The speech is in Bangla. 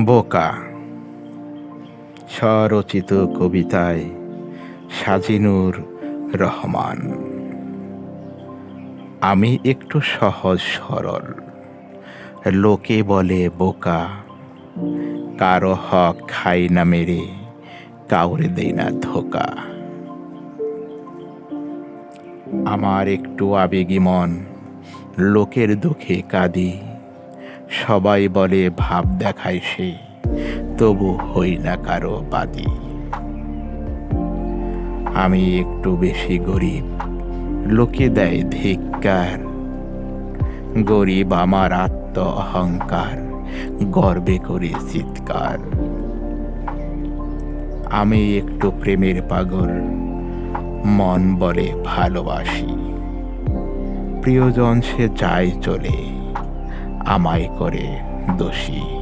বোকা স্বরচিত কবিতায় সাজিনুর রহমান। আমি একটু সহজ সরল, লোকে বলে বোকা, কারো হক খাই না মেরে, কাউরে দেই না ধোকা। আমার একটু আবেগী মন, লোকের দুঃখে কাঁদি, সবাই বলে ভাব দেখায় সে, তবু হই না কারো বাদী। আমি একটু বেশি গরিব, লোকে দেয় ধিক্কার, গরিব আমার আত্ম অহংকার, গর্বে করে চিৎকার। আমি একটু প্রেমের পাগল, মন বলে ভালোবাসি, প্রিয়জন সে যায় চলে, আমায় করে দোষী।